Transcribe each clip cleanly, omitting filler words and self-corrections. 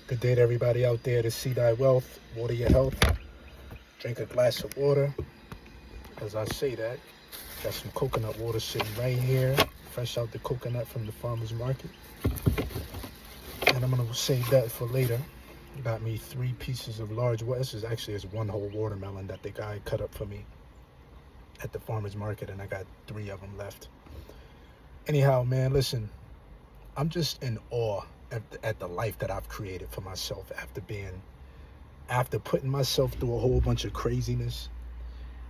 Good day to everybody out there to see thy wealth, water your health, drink a glass of water. As I say that, got some coconut water sitting right here, fresh out the coconut from the farmer's market. And I'm gonna save that for later. Got me 3 pieces of large, well, this is actually is one whole watermelon that the guy cut up for me at the farmer's market, and I got 3 of them left. Anyhow, man, listen, I'm just in awe at the life that I've created for myself after putting myself through a whole bunch of craziness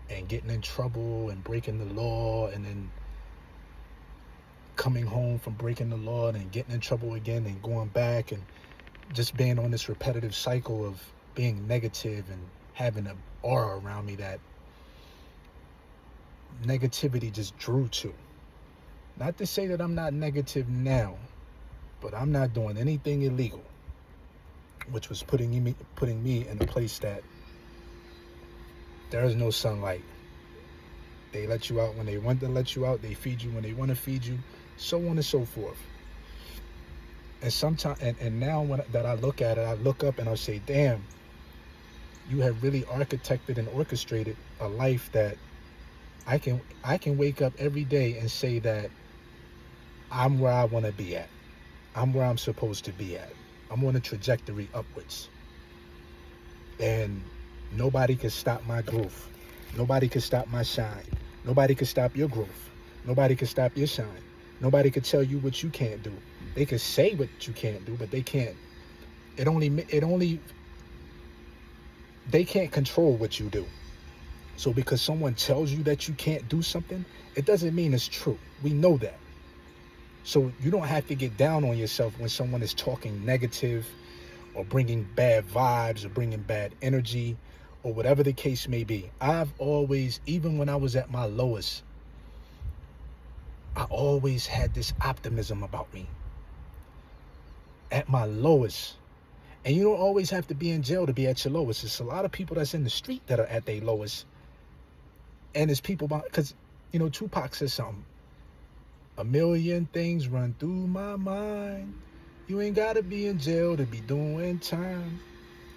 and getting in trouble and breaking the law, and then coming home from breaking the law and then getting in trouble again and going back, and just being on this repetitive cycle of being negative and having an aura around me that negativity just drew to. Not to say that I'm not negative now, but I'm not doing anything illegal, which was putting me in a place that there is no sunlight. They let you out when they want to let you out. They feed you when they want to feed you, so on and so forth. And sometimes, and now that I look at it, I look up and I say, damn, you have really architected and orchestrated a life that I can wake up every day and say that I'm where I want to be at. I'm where I'm supposed to be at. I'm on a trajectory upwards. And nobody can stop my growth. Nobody can stop my shine. Nobody can stop your growth. Nobody can stop your shine. Nobody can tell you what you can't do. They can say what you can't do, but they can't. They can't control what you do. So because someone tells you that you can't do something, it doesn't mean it's true. We know that. So you don't have to get down on yourself when someone is talking negative or bringing bad vibes or bringing bad energy or whatever the case may be. I've always, even when I was at my lowest, I always had this optimism about me. At my lowest. And you don't always have to be in jail to be at your lowest. There's a lot of people that's in the street that are at their lowest. And it's people, because, Tupac says something. A million things run through my mind. You ain't gotta be in jail to be doing time.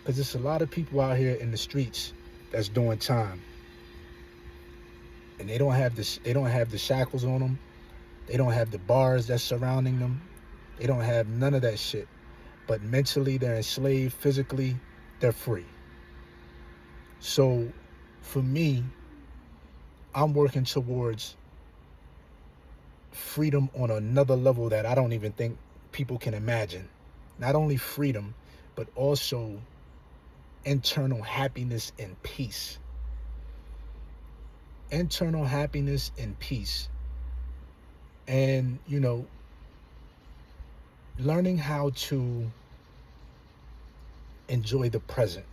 Because there's a lot of people out here in the streets that's doing time. And they don't have the shackles on them. They don't have the bars that's surrounding them. They don't have none of that shit. But mentally, they're enslaved. Physically, they're free. So, for me, I'm working towards freedom on another level that I don't even think people can imagine. Not only freedom, but also internal happiness and peace. Internal happiness and peace. And, learning how to enjoy the present.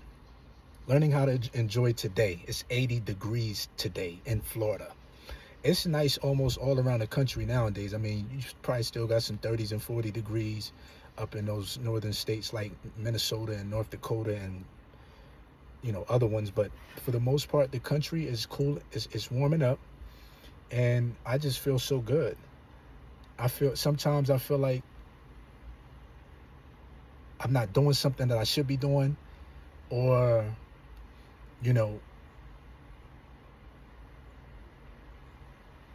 Learning how to enjoy today. It's 80 degrees today in Florida. It's nice almost all around the country nowadays. I mean, you probably still got some 30s and 40 degrees up in those northern states like Minnesota and North Dakota and, other ones. But for the most part, the country is cool. It's warming up. And I just feel so good. Sometimes I feel like I'm not doing something that I should be doing, or,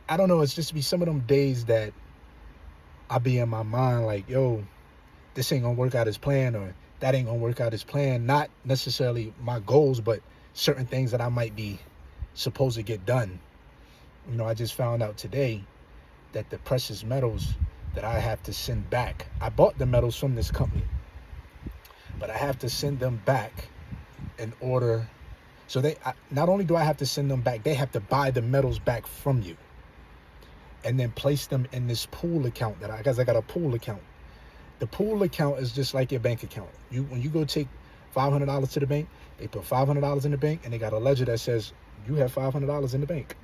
I don't know, it's just be some of them days that I be in my mind like, yo, this ain't gonna work out as planned, or that ain't gonna work out as planned. Not necessarily my goals, but certain things that I might be supposed to get done. I just found out today that the precious metals that I have to send back, I bought the metals from this company, but I have to send them back in order. So not only do I have to send them back, they have to buy the metals back from you and then place them in this pool account because I got a pool account. The pool account is just like your bank account. When you go take $500 to the bank, they put $500 in the bank and they got a ledger that says you have $500 in the bank.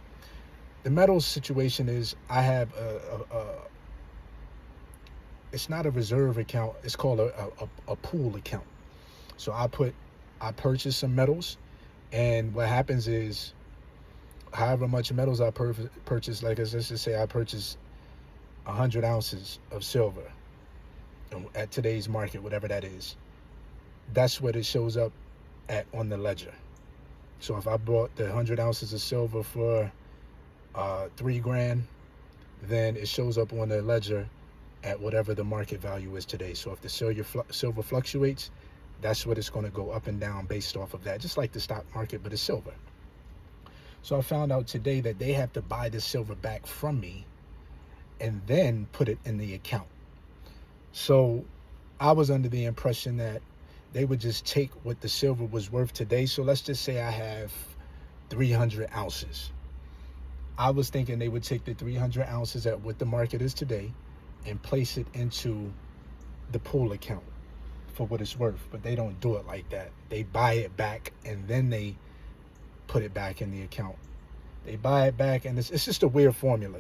The metals situation is I have it's not a reserve account. It's called a pool account. So I purchase some metals, and what happens is however much metals I purchase, like let's just say I purchase 100 ounces of silver at today's market, whatever that is. that's what it shows up at on the ledger. So if I bought the 100 ounces of silver for $3,000, then it shows up on the ledger at whatever the market value is today. So if the silver fluctuates, that's what it's going to go up and down based off of that, just like the stock market, but it's silver. So I found out today that they have to buy the silver back from me and then put it in the account. So I was under the impression that they would just take what the silver was worth today. So let's just say I have 300 ounces. I was thinking they would take the 300 ounces at what the market is today and place it into the pool account for what it's worth. But they don't do it like that. They buy it back and then they put it back in the account. They buy it back, and it's just a weird formula.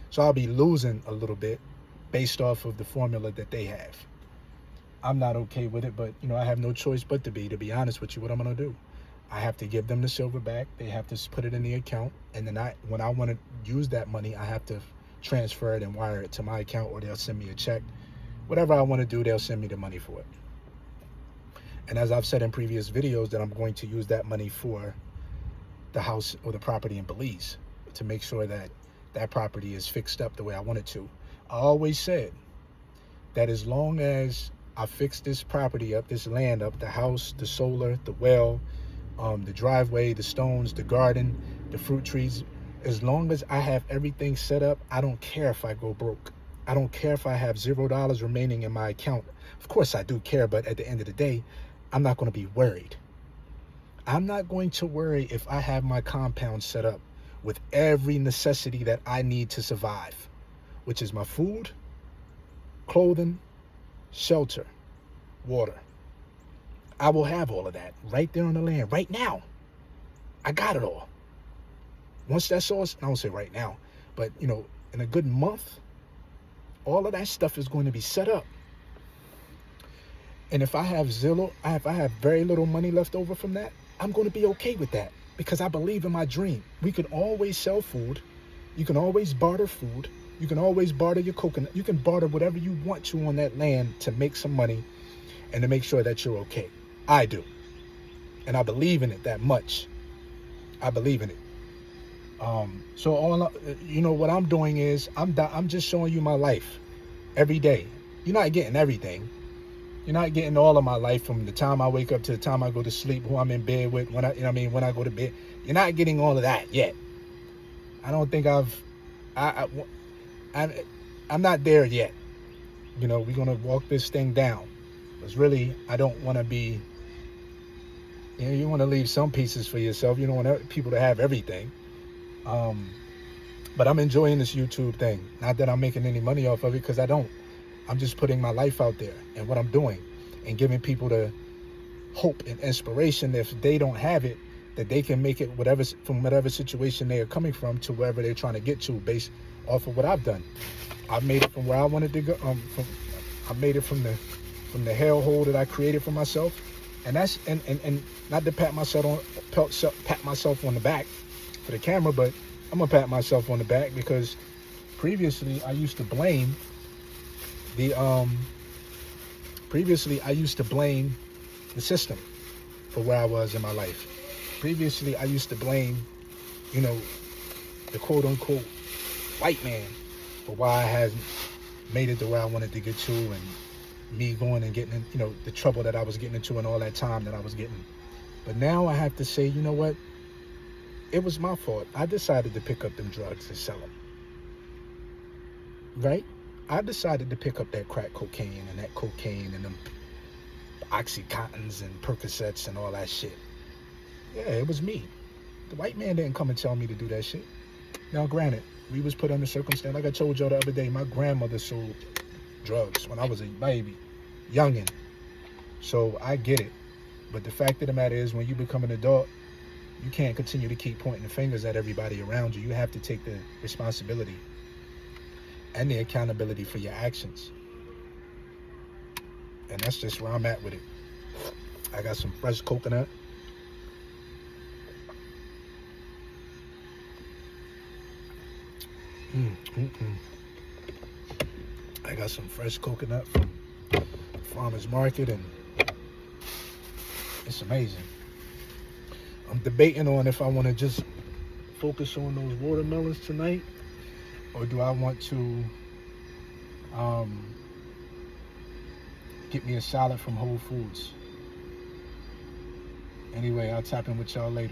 So I'll be losing a little bit based off of the formula that they have. I'm not okay with it, but I have no choice but to be honest with you. What I'm going to do, I have to give them the silver back. They have to put it in the account, and then when I want to use that money, I have to transfer it and wire it to my account, or they'll send me a check. Whatever I want to do, they'll send me the money for it. And as I've said in previous videos, that I'm going to use that money for the house or the property in Belize to make sure that that property is fixed up the way I want it to. I always said that as long as I fix this property up, this land up, the house, the solar, the well, the driveway, the stones, the garden, the fruit trees, as long as I have everything set up, I don't care if I go broke. I don't care if I have $0 remaining in my account. Of course I do care, but at the end of the day, I'm not going to be worried. I'm not going to worry if I have my compound set up with every necessity that I need to survive, which is my food, clothing, shelter, water. I will have all of that right there on the land right now. I got it all. Once that's all, I don't say right now, but in a good month, all of that stuff is going to be set up. And if I have I have very little money left over from that, I'm going to be okay with that because I believe in my dream. We can always sell food. You can always barter food. You can always barter your coconut. You can barter whatever you want to on that land to make some money and to make sure that you're okay. I do. And I believe in it that much. I believe in it. So what I'm doing is I'm just showing you my life every day. You're not getting everything. You're not getting all of my life from the time I wake up to the time I go to sleep, who I'm in bed with, when I go to bed. You're not getting all of that yet. I don't think I'm not there yet. We're going to walk this thing down. Because really, I don't want to be, you want to leave some pieces for yourself. You don't want people to have everything. But I'm enjoying this YouTube thing. Not that I'm making any money off of it, because I don't. I'm just putting my life out there and what I'm doing and giving people the hope and inspiration that if they don't have it, that they can make it from whatever situation they are coming from to wherever they're trying to get to based off of what I've done. I've made it from where I wanted to go. I made it from the hellhole that I created for myself. And that's and not to pat myself on the back for the camera, but I'm gonna pat myself on the back because previously I used to blame the system for where I was in my life. Previously I used to blame, the quote unquote white man for why I hadn't made it to where I wanted to get to, and me going and getting in, the trouble that I was getting into and all that time that I was getting. But now I have to say, you know what? It was my fault. I decided to pick up them drugs and sell them. Right? I decided to pick up that crack cocaine and that cocaine and them Oxycontins and Percocets and all that shit. Yeah, it was me. The white man didn't come and tell me to do that shit. Now, granted, we was put under circumstance. Like I told y'all the other day, my grandmother sold drugs when I was a baby, youngin'. So I get it. But the fact of the matter is, when you become an adult, you can't continue to keep pointing the fingers at everybody around you. You have to take the responsibility and the accountability for your actions. And that's just where I'm at with it. I got some fresh coconut. I got some fresh coconut from farmer's market, and It's amazing. I'm debating on if I want to just focus on those watermelons tonight, or do I want to um, get me a salad from Whole Foods. Anyway, I'll tap in with y'all later.